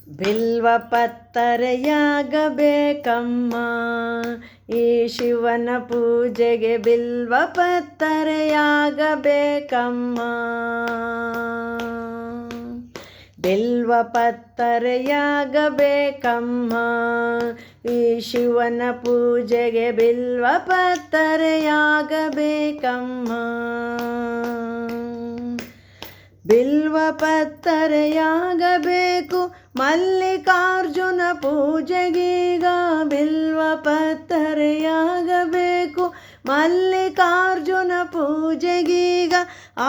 ಬಿಲ್ವ ಪತ್ತರೆಯಾಗಬೇಕಮ್ಮ ಈ ಶಿವನ ಪೂಜೆಗೆ ಬಿಲ್ವ ಪತ್ತರೆಯಾಗಬೇಕಮ್ಮ ಬಿಲ್ವ ಪತ್ತರೆಯಾಗಬೇಕಮ್ಮ ಈ ಶಿವನ ಪೂಜೆಗೆ ಬಿಲ್ವ ಪತ್ತರೆಯಾಗಬೇಕಮ್ಮ ಬಿಲ್ವ ಪತ್ತರೆಯಾಗಬೇಕು ಮಲ್ಲಿಕಾರ್ಜುನ ಪೂಜೆಗೀಗ ಬಿಲ್ವ ಪತ್ತರೆಯಾಗಬೇಕು ಮಲ್ಲಿಕಾರ್ಜುನ ಪೂಜೆಗೀಗ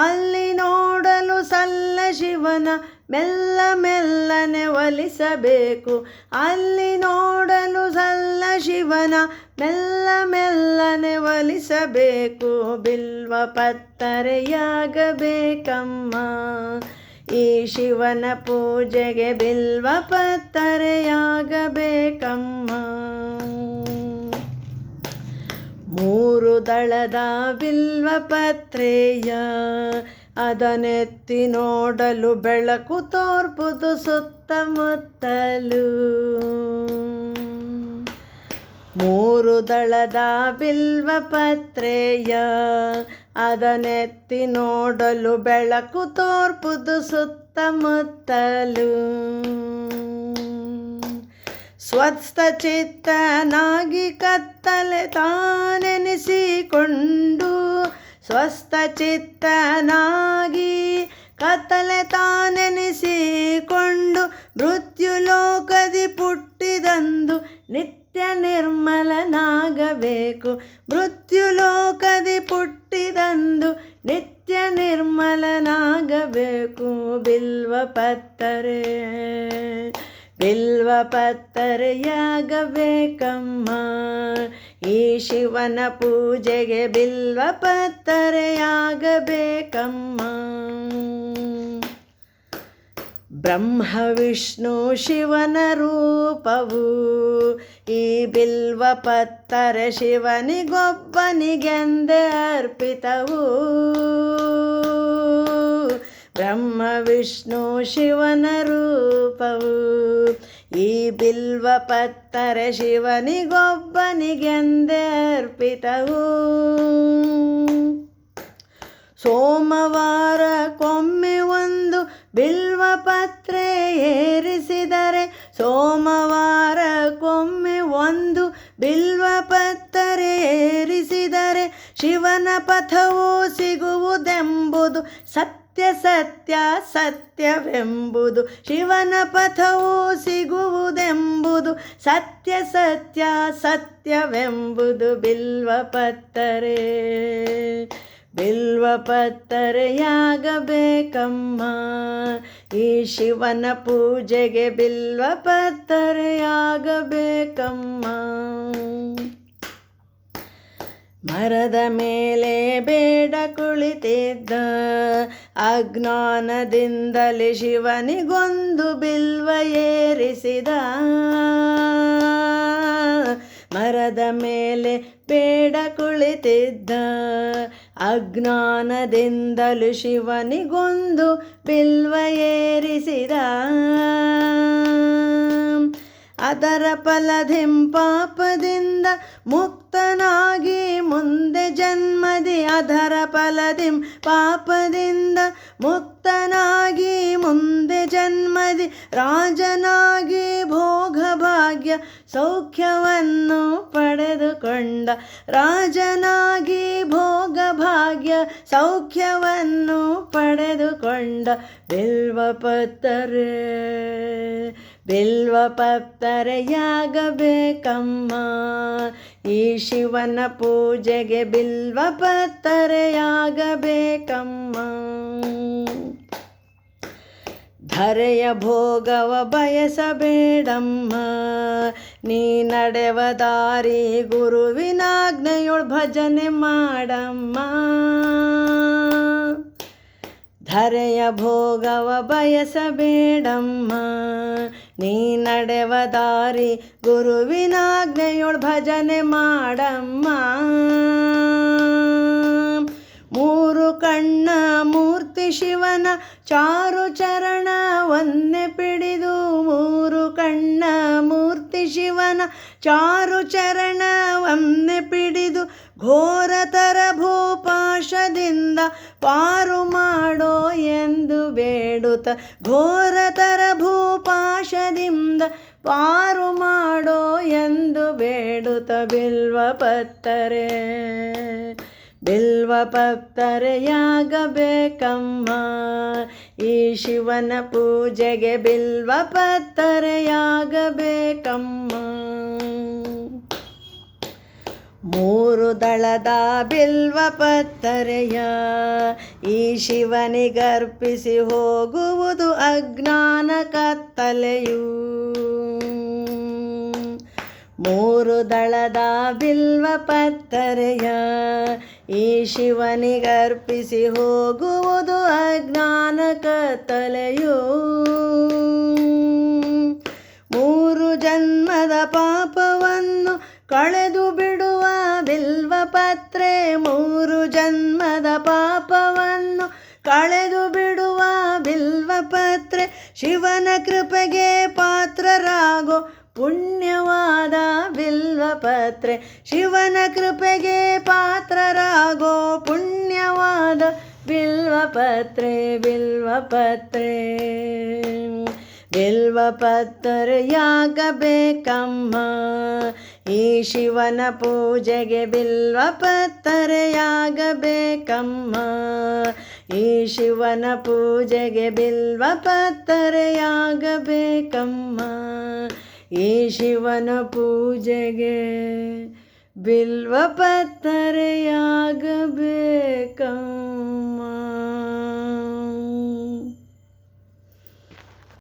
ಅಲ್ಲಿ ನೋಡಲು ಸಲ್ಲ ಶಿವನ ಮೆಲ್ಲ ಮೆಲ್ಲನೆ ಒಲಿಸಬೇಕು ಅಲ್ಲಿ ನೋಡಲು ಸಲ್ಲ ಶಿವನ ಮೆಲ್ಲ ಮೆಲ್ಲನೆ ಒಲಿಸಬೇಕು ಬಿಲ್ವ ಪತ್ತರೆಯಾಗಬೇಕಮ್ಮ ಈ ಶಿವನ ಪೂಜೆಗೆ ಬಿಲ್ವ ಪತ್ತರೆಯಾಗಬೇಕಮ್ಮ ಮೂರು ದಳದ ಬಿಲ್ವ ಪತ್ರೆಯ ಅದನೆತ್ತಿ ನೋಡಲು ಬೆಳಕು ತೋರ್ಪುದು ಸುತ್ತಮುತ್ತಲು ಮೂರು ದಳದ ಬಿಲ್ವ ಪತ್ರೆಯ ಅದನೆತ್ತಿ ನೋಡಲು ಬೆಳಕು ತೋರ್ಪುದು ಸುತ್ತಮುತ್ತಲು ಸ್ವಸ್ಥ ಚಿತ್ತನಾಗಿ ಕತ್ತಲೆ ತಾನೆನಿಸಿಕೊಂಡು ಸ್ವಸ್ಥ ಚಿತ್ತನಾಗಿ ಕತ್ತಲೆ ತಾನೆನಿಸಿಕೊಂಡು ಮೃತ್ಯುಲೋಕದಿ ಪುಟ್ಟಿದಂದು ನಿತ್ಯ ನಿರ್ಮಲನಾಗಬೇಕು ಮೃತ್ಯುಲೋಕದಿ ಪುಟ್ಟಿದಂದು ನಿತ್ಯ ನಿರ್ಮಲನಾಗಬೇಕು ಬಿಲ್ವ ಪತ್ತರೆ ಬಿಲ್ವ ಪತ್ತರೆಯಾಗಬೇಕಮ್ಮ ಈ ಶಿವನ ಪೂಜೆಗೆ ಬಿಲ್ವ ಪತ್ತರೆಯಾಗಬೇಕಮ್ಮ ಬ್ರಹ್ಮ ವಿಷ್ಣು ಶಿವನ ರೂಪವು ಈ ಬಿಲ್ವ ಪತ್ತರೆ ಶಿವನಿಗೊಬ್ಬನಿಗೆಂದೇ ಅರ್ಪಿತವು ಬ್ರಹ್ಮ ವಿಷ್ಣು ಶಿವನ ರೂಪವು ಈ ಬಿಲ್ವ ಪತ್ತರೆ ಶಿವನಿಗೊಬ್ಬನಿಗೆಂದೇ ಅರ್ಪಿತವು ಸೋಮವಾರಕ್ಕೊಮ್ಮೆ ಒಂದು ಬಿಲ್ವ ಪತ್ರೆ ಏರಿಸಿದರೆ ಸೋಮವಾರಕ್ಕೊಮ್ಮೆ ಒಂದು ಬಿಲ್ವ ಪತ್ರೆ ಏರಿಸಿದರೆ ಶಿವನ ಪಥವು ಸಿಗುವುದೆಂಬುದು ಸತ್ಯ ಸತ್ಯ ಸತ್ಯವೆಂಬುದು ಶಿವನ ಪಥವು ಸಿಗುವುದೆಂಬುದು ಸತ್ಯ ಸತ್ಯ ಸತ್ಯವೆಂಬುದು ಬಿಲ್ವ ಪತ್ತರೆ ಬಿಲ್ವ ಪತ್ತರೆಯಾಗಬೇಕಮ್ಮ ಈ ಶಿವನ ಪೂಜೆಗೆ ಬಿಲ್ವ ಪತ್ತರೆಯಾಗಬೇಕಮ್ಮ ಮರದ ಮೇಲೆ ಬೇಡ ಕುಳಿತಿದ್ದ ಅಜ್ಞಾನದಿಂದಲೇ ಶಿವನಿಗೊಂದು ಬಿಲ್ವ ಏರಿಸಿದ ಮರದ ಮೇಲೆ ಬೇಡ ಕುಳಿತಿದ್ದ ಅಜ್ಞಾನದಿಂದಲೂ ಶಿವನಿಗೊಂದು ಬಿಲ್ವ ಏರಿಸಿದ ಅದರ ಫಲದಿಂ ಪಾಪದಿಂದ ಮುಕ್ತನಾಗಿ ಮುಂದೆ ಜನ್ಮದಿ ಅದರ ಫಲದಿಂ ಪಾಪದಿಂದ ಮುಕ್ತನಾಗಿ ಮುಂದೆ ಜನ್ಮದಿ ರಾಜನಾಗಿ ಭೋಗ ಭಾಗ್ಯ ಸೌಖ್ಯವನ್ನು ಪಡೆದುಕೊಂಡ ರಾಜನಾಗಿ ಭೋಗ ಭಾಗ್ಯ ಸೌಖ್ಯವನ್ನು ಪಡೆದುಕೊಂಡ ಬಿಲ್ವ ಪತ್ತರೆ ಬಿಲ್ವ ಪತ್ತರೆಯಾಗಬೇಕಮ್ಮ ಈ ಶಿವನ ಪೂಜೆಗೆ ಬಿಲ್ವ ಪತ್ತರೆಯಾಗಬೇಕಮ್ಮ ಧರೆಯ ಭೋಗವ ಬಯಸಬೇಡಮ್ಮ ನೀ ನಡೆವ ದಾರಿ ಗುರುವಿನಾಜ್ಞೆಯೊಳ್ ಭಜನೆ ಮಾಡಮ್ಮ ಧರೆಯ ಭೋಗವ ಬಯಸಬೇಡಮ್ಮ ನೀ ನಡೆವ ದಾರಿ ಗುರುವಿನಾಜ್ಞೆಯೊಳ್ ಭಜನೆ ಮಾಡಮ್ಮ ಮೂರು ಕಣ್ಣ ಮೂರ್ತಿ ಶಿವನ ಚಾರು ಚರಣ ಒಂದೆ ಪಿಡಿದು ಮೂರು ಶಿವನ ಚಾರು ಚರಣವನ್ನೇ ಪಿಡಿದು ಘೋರತರ ಭೂಪಾಶದಿಂದ ಪಾರು ಮಾಡೋ ಎಂದು ಬೇಡುತ್ತ, ಘೋರತರ ಭೂಪಾಶದಿಂದ ಪಾರು ಮಾಡೋ ಎಂದು ಬೇಡುತ್ತ ಬಿಲ್ವಪತ್ತರೆ ಬಿಲ್ವಪತ್ತರೆಯಾಗಬೇಕಮ್ಮ ಈ ಶಿವನ ಪೂಜೆಗೆ ಬಿಲ್ವಪತ್ತರೆಯಾಗಬೇಕಮ್ಮ. ಮೂರು ದಳದ ಬಿಲ್ವಪತ್ತರೆಯ ಈ ಶಿವನಿಗರ್ಪಿಸಿ ಹೋಗುವುದು ಅಜ್ಞಾನ ಕತ್ತಲೆಯು. ಮೂರು ದಳದ ಬಿಲ್ವಪತ್ತರೆಯ ಈ ಶಿವನಿಗರ್ಪಿಸಿ ಹೋಗುವುದು ಅಜ್ಞಾನ ಕತ್ತಲೆಯು. ಮೂರು ಜನ್ಮದ ಪಾಪವನ್ನು ಕಳೆದು ಬಿಡುವ ಬಿಲ್ವಪತ್ರೆ, ಮೂರು ಜನ್ಮದ ಪಾಪವನ್ನು ಕಳೆದು ಬಿಡುವ ಬಿಲ್ವಪತ್ರೆ, ಶಿವನ ಕೃಪೆಗೆ ಪಾತ್ರರಾಗೋ ಪುಣ್ಯವಾದ ಬಿಲ್ವಪತ್ರೆ, ಶಿವನ ಕೃಪೆಗೆ ಪಾತ್ರರಾಗೋ ಪುಣ್ಯವಾದ ಬಿಲ್ವಪತ್ರೆ ಬಿಲ್ವಪತ್ರೆ ಬಿಲ್ವಪತ್ತರೆಯಾಗಬೇಕಮ್ಮ ಈ ಶಿವನ ಪೂಜೆಗೆ ಬಿಲ್ವಪತ್ತರೆಯಾಗಬೇಕಮ್ಮ ಈ ಶಿವನ ಪೂಜೆಗೆ ಬಿಲ್ವಪತ್ತರೆಯಾಗಬೇಕಮ್ಮ ಈ ಶಿವನ ಪೂಜೆಗೆ ಬಿಲ್ವಪತ್ತರೆಯಾಗಬೇಕಮ್ಮ.